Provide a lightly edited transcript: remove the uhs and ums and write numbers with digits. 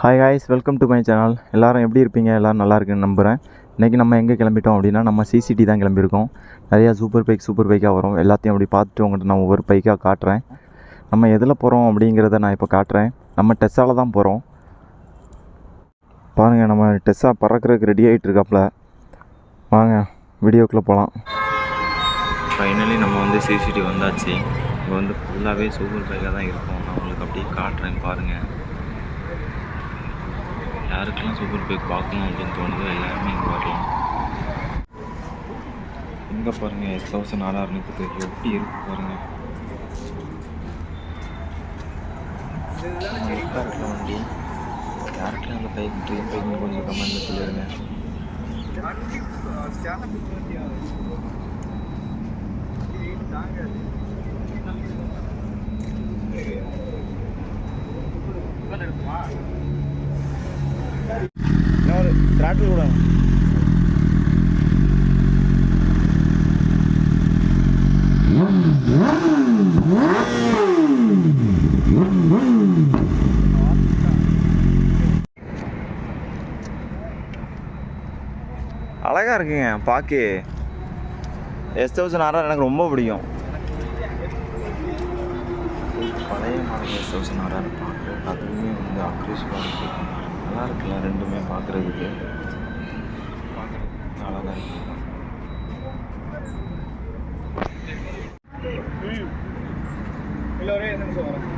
Hi guys, welcome to my channel. எல்லோரும் எப்படி இருப்பீங்க? எல்லோரும் நல்லா இருக்குன்னு நம்புகிறேன். இன்றைக்கி நம்ம எங்கே கிளம்பிட்டோம் அப்படின்னா, நம்ம சிசிடி தான் கிளம்பியிருக்கோம். நிறையா சூப்பர் பைக்காக வரும். எல்லாத்தையும் அப்படி பார்த்துட்டு உங்கள்கிட்ட நான் ஒவ்வொரு பைக்காக காட்டுறேன். நம்ம எதில் போகிறோம் அப்படிங்கிறத நான் இப்போ காட்டுறேன். நம்ம டெஸ்ஸாவில் தான் போகிறோம். பாருங்கள், நம்ம டெஸ்ஸா பறக்கிறதுக்கு ரெடி ஆகிட்டு இருக்காப்புல. வாங்க வீடியோக்குள்ளே போகலாம். ஃபைனலி நம்ம வந்து சிசிடி வந்தாச்சு. இங்கே வந்து ஃபுல்லாகவே சூப்பர் பைக்காக தான் இருக்கும். நான் உங்களுக்கு அப்படியே காட்டுறேன் பாருங்கள். யாருக்கெல்லாம் சூப்பர் பைக் பார்க்கணும் அப்படின்னு தோணுதோ எல்லாருமே இங்கே வரலாம். இங்கே பாருங்கள், S1000 எப்படி இருக்கு பாருங்கள். இருக்காருல வண்டி. யாருக்கெல்லாம் அந்த பைக் ட்ரீம் பைக்னு கொஞ்சம் கமெண்ட்டில் சொல்லிடுங்க. ஒரு த்ராட்டில் கூட அழகாக இருக்குங்க பார்க்க. S1000 எனக்கு ரொம்ப பிடிக்கும். பழைய மாடல் S1000 பார்க்குறது அதுவுமே வந்து அக்ரெசிவாக இருக்குது. நல்லா இருக்குல்ல, ரெண்டுமே பார்க்குறதுக்கு அழகாக இருக்கு. எல்லோரும் என்ன சொல்லுவாங்க?